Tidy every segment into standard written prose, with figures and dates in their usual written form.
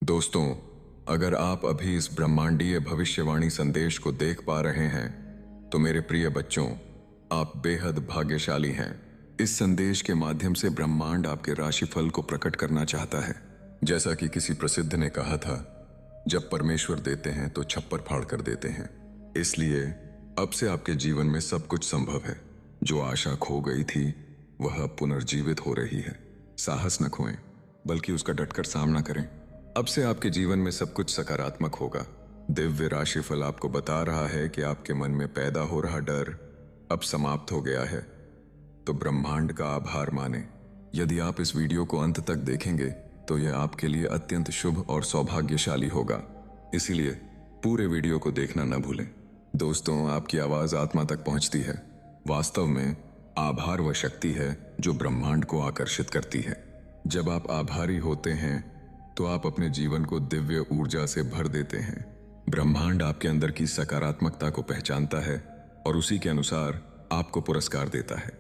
दोस्तों, अगर आप अभी इस ब्रह्मांडीय भविष्यवाणी संदेश को देख पा रहे हैं, तो मेरे प्रिय बच्चों, आप बेहद भाग्यशाली हैं। इस संदेश के माध्यम से ब्रह्मांड आपके राशिफल को प्रकट करना चाहता है। जैसा कि किसी प्रसिद्ध ने कहा था, जब परमेश्वर देते हैं तो छप्पर फाड़ कर देते हैं। इसलिए अब से आपके जीवन में सब कुछ संभव है। जो आशा खो गई थी, वह अब पुनर्जीवित हो रही है। साहस न खोएं, बल्कि उसका डटकर सामना करें। अब से आपके जीवन में सब कुछ सकारात्मक होगा। दिव्य राशिफल आपको बता रहा है कि आपके मन में पैदा हो रहा डर अब समाप्त हो गया है। तो ब्रह्मांड का आभार माने। यदि आप इस वीडियो को अंत तक देखेंगे तो यह आपके लिए अत्यंत शुभ और सौभाग्यशाली होगा। इसीलिए पूरे वीडियो को देखना न भूलें। दोस्तों, आपकी आवाज आत्मा तक पहुंचती है। वास्तव में आभार वह शक्ति है जो ब्रह्मांड को आकर्षित करती है। जब आप आभारी होते हैं तो आप अपने जीवन को दिव्य ऊर्जा से भर देते हैं। ब्रह्मांड आपके अंदर की सकारात्मकता को पहचानता है और उसी के अनुसार आपको पुरस्कार देता है।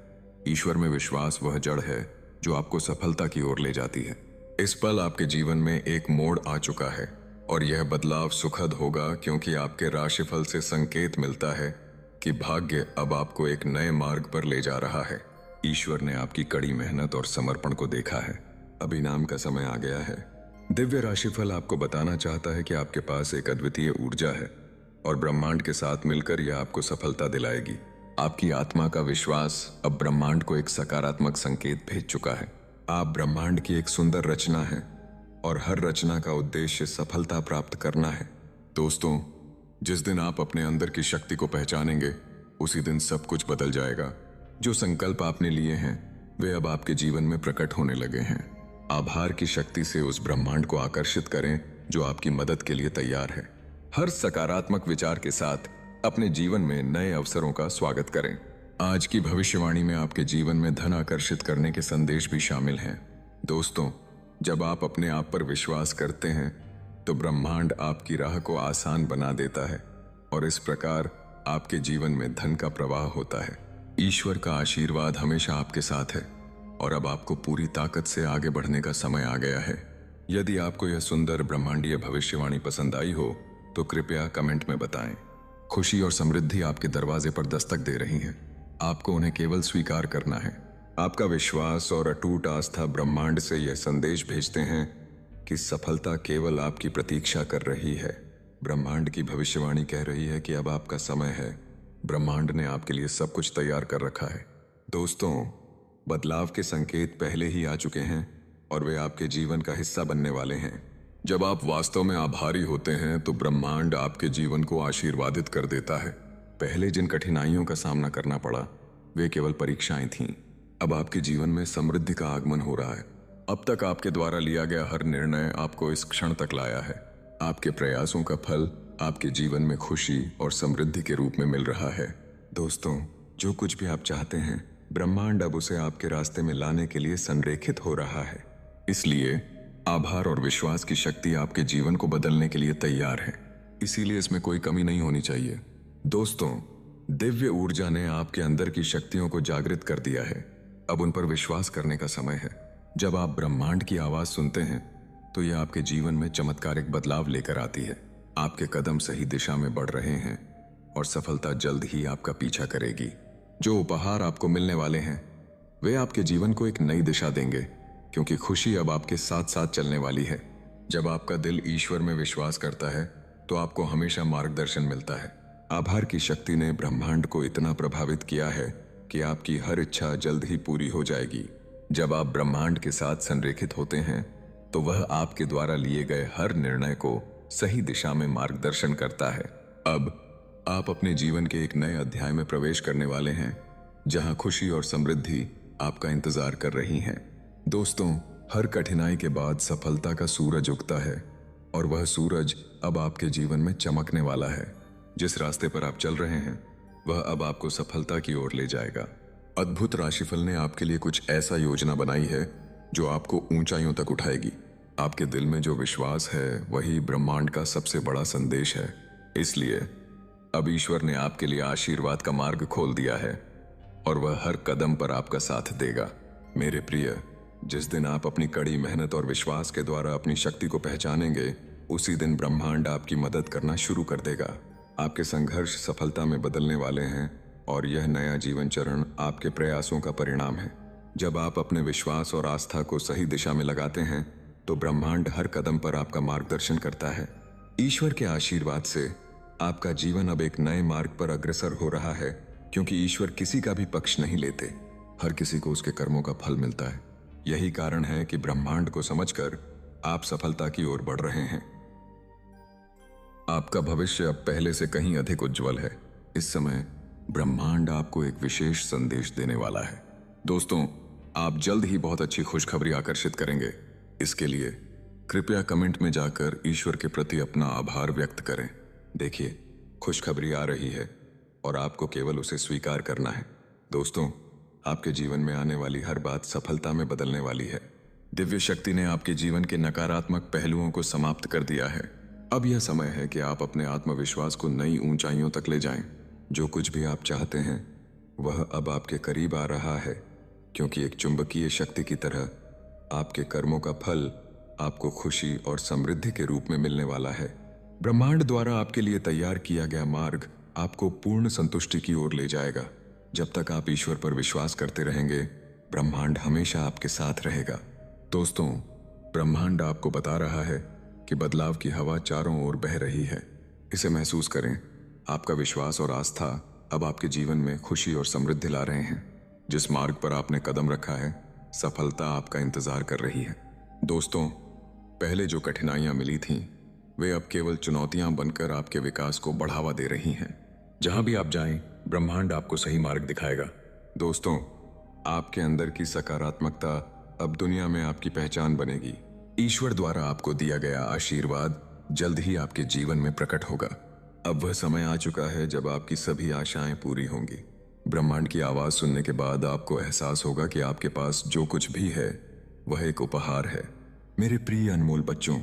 ईश्वर में विश्वास वह जड़ है जो आपको सफलता की ओर ले जाती है। इस पल आपके जीवन में एक मोड़ आ चुका है और यह बदलाव सुखद होगा, क्योंकि आपके राशिफल से संकेत मिलता है कि भाग्य अब आपको एक नए मार्ग पर ले जा रहा है। ईश्वर ने आपकी कड़ी मेहनत और समर्पण को देखा है। अब इनाम का समय आ गया है। दिव्य राशिफल आपको बताना चाहता है कि आपके पास एक अद्वितीय ऊर्जा है और ब्रह्मांड के साथ मिलकर यह आपको सफलता दिलाएगी। आपकी आत्मा का विश्वास अब ब्रह्मांड को एक सकारात्मक संकेत भेज चुका है। आप ब्रह्मांड की एक सुंदर रचना है और हर रचना का उद्देश्य सफलता प्राप्त करना है। दोस्तों, जिस दिन आप अपने अंदर की शक्ति को पहचानेंगे, उसी दिन सब कुछ बदल जाएगा। जो संकल्प आपने लिए हैं वे अब आपके जीवन में प्रकट होने लगे हैं। आभार की शक्ति से उस ब्रह्मांड को आकर्षित करें जो आपकी मदद के लिए तैयार है। हर सकारात्मक विचार के साथ अपने जीवन में नए अवसरों का स्वागत करें। आज की भविष्यवाणी में आपके जीवन में धन आकर्षित करने के संदेश भी शामिल हैं। दोस्तों, जब आप अपने आप पर विश्वास करते हैं तो ब्रह्मांड आपकी राह को आसान बना देता है और इस प्रकार आपके जीवन में धन का प्रवाह होता है। ईश्वर का आशीर्वाद हमेशा आपके साथ है और अब आपको पूरी ताकत से आगे बढ़ने का समय आ गया है। यदि आपको यह सुंदर ब्रह्मांडीय भविष्यवाणी पसंद आई हो तो कृपया कमेंट में बताएं। खुशी और समृद्धि आपके दरवाजे पर दस्तक दे रही हैं। आपको उन्हें केवल स्वीकार करना है। आपका विश्वास और अटूट आस्था ब्रह्मांड से यह संदेश भेजते हैं कि सफलता केवल आपकी प्रतीक्षा कर रही है। ब्रह्मांड की भविष्यवाणी कह रही है कि अब आपका समय है। ब्रह्मांड ने आपके लिए सब कुछ तैयार कर रखा है। दोस्तों, बदलाव के संकेत पहले ही आ चुके हैं और वे आपके जीवन का हिस्सा बनने वाले हैं। जब आप वास्तव में आभारी होते हैं तो ब्रह्मांड आपके जीवन को आशीर्वादित कर देता है। पहले जिन कठिनाइयों का सामना करना पड़ा वे केवल परीक्षाएं थीं। अब आपके जीवन में समृद्धि का आगमन हो रहा है। अब तक आपके द्वारा लिया गया हर निर्णय आपको इस क्षण तक लाया है। आपके प्रयासों का फल आपके जीवन में खुशी और समृद्धि के रूप में मिल रहा है। दोस्तों, जो कुछ भी आप चाहते हैं, ब्रह्मांड अब उसे आपके रास्ते में लाने के लिए संरेखित हो रहा है। इसलिए आभार और विश्वास की शक्ति आपके जीवन को बदलने के लिए तैयार है। इसीलिए इसमें कोई कमी नहीं होनी चाहिए। दोस्तों, दिव्य ऊर्जा ने आपके अंदर की शक्तियों को जागृत कर दिया है। अब उन पर विश्वास करने का समय है। जब आप ब्रह्मांड की आवाज सुनते हैं तो यह आपके जीवन में चमत्कारिक बदलाव लेकर आती है। आपके कदम सही दिशा में बढ़ रहे हैं और सफलता जल्द ही आपका पीछा करेगी। जो उपहार आपको मिलने वाले हैं वे आपके जीवन को एक नई दिशा देंगे, क्योंकि खुशी अब आपके साथ साथ चलने वाली है। जब आपका दिल ईश्वर में विश्वास करता है तो आपको हमेशा मार्गदर्शन मिलता है। आभार की शक्ति ने ब्रह्मांड को इतना प्रभावित किया है कि आपकी हर इच्छा जल्द ही पूरी हो जाएगी। जब आप ब्रह्मांड के साथ संरेखित होते हैं तो वह आपके द्वारा लिए गए हर निर्णय को सही दिशा में मार्गदर्शन करता है। अब आप अपने जीवन के एक नए अध्याय में प्रवेश करने वाले हैं, जहां खुशी और समृद्धि आपका इंतजार कर रही हैं। दोस्तों, हर कठिनाई के बाद सफलता का सूरज उगता है और वह सूरज अब आपके जीवन में चमकने वाला है। जिस रास्ते पर आप चल रहे हैं वह अब आपको सफलता की ओर ले जाएगा। अद्भुत राशिफल ने आपके लिए कुछ ऐसा योजना बनाई है जो आपको ऊंचाइयों तक उठाएगी। आपके दिल में जो विश्वास है वही ब्रह्मांड का सबसे बड़ा संदेश है। इसलिए अब ईश्वर ने आपके लिए आशीर्वाद का मार्ग खोल दिया है और वह हर कदम पर आपका साथ देगा। मेरे प्रिय, जिस दिन आप अपनी कड़ी मेहनत और विश्वास के द्वारा अपनी शक्ति को पहचानेंगे, उसी दिन ब्रह्मांड आपकी मदद करना शुरू कर देगा। आपके संघर्ष सफलता में बदलने वाले हैं और यह नया जीवन चरण आपके प्रयासों का परिणाम है। जब आप अपने विश्वास और आस्था को सही दिशा में लगाते हैं, तो ब्रह्मांड हर कदम पर आपका मार्गदर्शन करता है। ईश्वर के आशीर्वाद से आपका जीवन अब एक नए मार्ग पर अग्रसर हो रहा है, क्योंकि ईश्वर किसी का भी पक्ष नहीं लेते। हर किसी को उसके कर्मों का फल मिलता है। यही कारण है कि ब्रह्मांड को समझकर आप सफलता की ओर बढ़ रहे हैं। आपका भविष्य अब पहले से कहीं अधिक उज्जवल है। इस समय ब्रह्मांड आपको एक विशेष संदेश देने वाला है। दोस्तों, आप जल्द ही बहुत अच्छी खुशखबरी आकर्षित करेंगे। इसके लिए कृपया कमेंट में जाकर ईश्वर के प्रति अपना आभार व्यक्त करें। देखिए, खुशखबरी आ रही है और आपको केवल उसे स्वीकार करना है। दोस्तों, आपके जीवन में आने वाली हर बात सफलता में बदलने वाली है। दिव्य शक्ति ने आपके जीवन के नकारात्मक पहलुओं को समाप्त कर दिया है। अब यह समय है कि आप अपने आत्मविश्वास को नई ऊंचाइयों तक ले जाएं। जो कुछ भी आप चाहते हैं वह अब आपके करीब आ रहा है, क्योंकि एक चुंबकीय शक्ति की तरह आपके कर्मों का फल आपको खुशी और समृद्धि के रूप में मिलने वाला है। ब्रह्मांड द्वारा आपके लिए तैयार किया गया मार्ग आपको पूर्ण संतुष्टि की ओर ले जाएगा। जब तक आप ईश्वर पर विश्वास करते रहेंगे, ब्रह्मांड हमेशा आपके साथ रहेगा। दोस्तों, ब्रह्मांड आपको बता रहा है कि बदलाव की हवा चारों ओर बह रही है। इसे महसूस करें। आपका विश्वास और आस्था अब आपके जीवन में खुशी और समृद्धि ला रहे हैं। जिस मार्ग पर आपने कदम रखा है, सफलता आपका इंतजार कर रही है। दोस्तों, पहले जो कठिनाइयां मिली थीं, वे अब केवल चुनौतियां बनकर आपके विकास को बढ़ावा दे रही हैं। जहां भी आप जाएं, ब्रह्मांड आपको सही मार्ग दिखाएगा। दोस्तों, आपके अंदर की सकारात्मकता अब दुनिया में आपकी पहचान बनेगी। ईश्वर द्वारा आपको दिया गया आशीर्वाद जल्द ही आपके जीवन में प्रकट होगा। अब वह समय आ चुका है जब आपकी सभी आशाएं पूरी होंगी। ब्रह्मांड की आवाज सुनने के बाद आपको एहसास होगा कि आपके पास जो कुछ भी है वह एक उपहार है। मेरे प्रिय अनमोल बच्चों,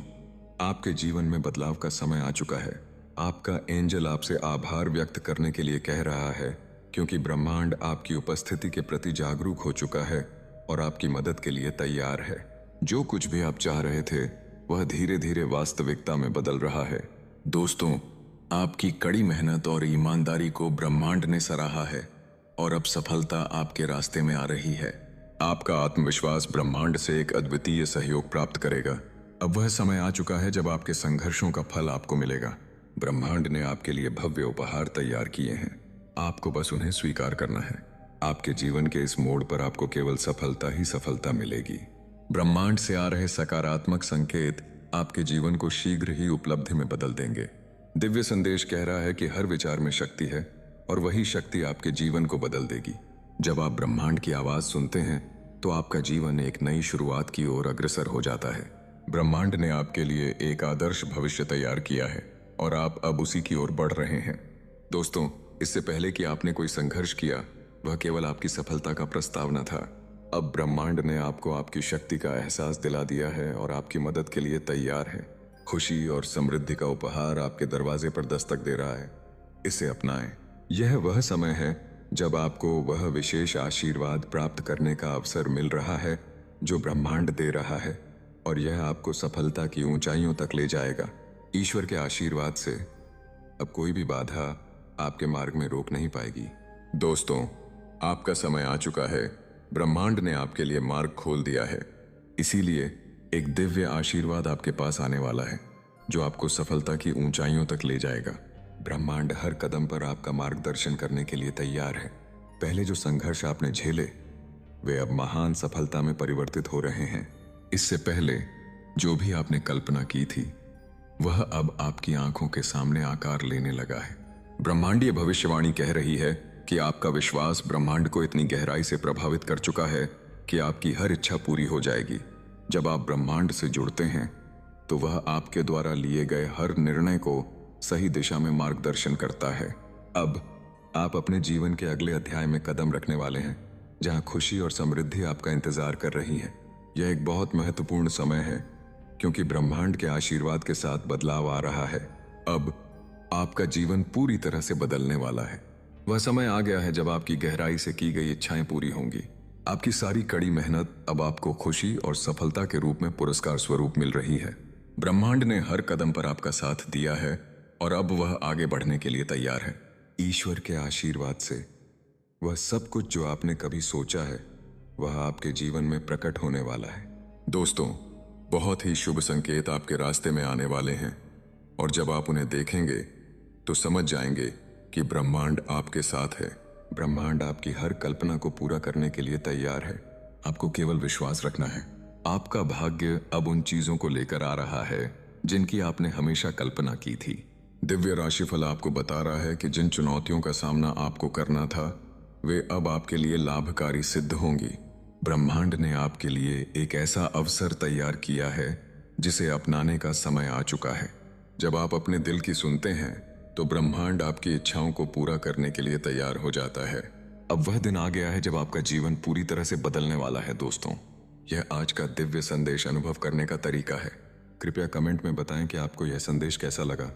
आपके जीवन में बदलाव का समय आ चुका है। आपका एंजल आपसे आभार व्यक्त करने के लिए कह रहा है, क्योंकि ब्रह्मांड आपकी उपस्थिति के प्रति जागरूक हो चुका है और आपकी मदद के लिए तैयार है। जो कुछ भी आप चाह रहे थे वह धीरे धीरे वास्तविकता में बदल रहा है। दोस्तों, आपकी कड़ी मेहनत और ईमानदारी को ब्रह्मांड ने सराहा है और अब सफलता आपके रास्ते में आ रही है। आपका आत्मविश्वास ब्रह्मांड से एक अद्वितीय सहयोग प्राप्त करेगा। अब वह समय आ चुका है जब आपके संघर्षों का फल आपको मिलेगा। ब्रह्मांड ने आपके लिए भव्य उपहार तैयार किए हैं। आपको बस उन्हें स्वीकार करना है। आपके जीवन के इस मोड़ पर आपको केवल सफलता ही सफलता मिलेगी। ब्रह्मांड से आ रहे सकारात्मक संकेत आपके जीवन को शीघ्र ही उपलब्धि में बदल देंगे। दिव्य संदेश कह रहा है कि हर विचार में शक्ति है और वही शक्ति आपके जीवन को बदल देगी। जब आप ब्रह्मांड की आवाज सुनते हैं तो आपका जीवन एक नई शुरुआत की ओर अग्रसर हो जाता है। ब्रह्मांड ने आपके लिए एक आदर्श भविष्य तैयार किया है और आप अब उसी की ओर बढ़ रहे हैं। दोस्तों, इससे पहले कि आपने कोई संघर्ष किया, वह केवल आपकी सफलता का प्रस्तावना था। अब ब्रह्मांड ने आपको आपकी शक्ति का एहसास दिला दिया है और आपकी मदद के लिए तैयार है। खुशी और समृद्धि का उपहार आपके दरवाजे पर दस्तक दे रहा है। इसे अपनाएं। यह वह समय है जब आपको वह विशेष आशीर्वाद प्राप्त करने का अवसर मिल रहा है जो ब्रह्मांड दे रहा है, और यह आपको सफलता की ऊंचाइयों तक ले जाएगा। ईश्वर के आशीर्वाद से अब कोई भी बाधा आपके मार्ग में रोक नहीं पाएगी। दोस्तों, आपका समय आ चुका है। ब्रह्मांड ने आपके लिए मार्ग खोल दिया है। इसीलिए एक दिव्य आशीर्वाद आपके पास आने वाला है जो आपको सफलता की ऊंचाइयों तक ले जाएगा। ब्रह्मांड हर कदम पर आपका मार्गदर्शन करने के लिए तैयार है। पहले जो संघर्ष आपने झेले, वे अब महान सफलता में परिवर्तित हो रहे हैं। इससे पहले जो भी आपने कल्पना की थी, वह अब आपकी आंखों के सामने आकार लेने लगा है। ब्रह्मांडीय भविष्यवाणी कह रही है कि आपका विश्वास ब्रह्मांड को इतनी गहराई से प्रभावित कर चुका है कि आपकी हर इच्छा पूरी हो जाएगी। जब आप ब्रह्मांड से जुड़ते हैं तो वह आपके द्वारा लिए गए हर निर्णय को सही दिशा में मार्गदर्शन करता है। अब आप अपने जीवन के अगले अध्याय में कदम रखने वाले हैं, जहां खुशी और समृद्धि आपका इंतजार कर रही है। यह एक बहुत महत्वपूर्ण समय है, क्योंकि ब्रह्मांड के आशीर्वाद के साथ बदलाव आ रहा है। अब आपका जीवन पूरी तरह से बदलने वाला है। वह समय आ गया है जब आपकी गहराई से की गई इच्छाएं पूरी होंगी। आपकी सारी कड़ी मेहनत अब आपको खुशी और सफलता के रूप में पुरस्कार स्वरूप मिल रही है। ब्रह्मांड ने हर कदम पर आपका साथ दिया है और अब वह आगे बढ़ने के लिए तैयार है। ईश्वर के आशीर्वाद से वह सब कुछ जो आपने कभी सोचा है वह आपके जीवन में प्रकट होने वाला है। दोस्तों, बहुत ही शुभ संकेत आपके रास्ते में आने वाले हैं और जब आप उन्हें देखेंगे तो समझ जाएंगे कि ब्रह्मांड आपके साथ है। ब्रह्मांड आपकी हर कल्पना को पूरा करने के लिए तैयार है। आपको केवल विश्वास रखना है। आपका भाग्य अब उन चीजों को लेकर आ रहा है जिनकी आपने हमेशा कल्पना की थी। दिव्य राशिफल आपको बता रहा है कि जिन चुनौतियों का सामना आपको करना था वे अब आपके लिए लाभकारी सिद्ध होंगी। ब्रह्मांड ने आपके लिए एक ऐसा अवसर तैयार किया है जिसे अपनाने का समय आ चुका है। जब आप अपने दिल की सुनते हैं तो ब्रह्मांड आपकी इच्छाओं को पूरा करने के लिए तैयार हो जाता है। अब वह दिन आ गया है जब आपका जीवन पूरी तरह से बदलने वाला है। दोस्तों, यह आज का दिव्य संदेश अनुभव करने का तरीका है। कृपया कमेंट में बताएं कि आपको यह संदेश कैसा लगा।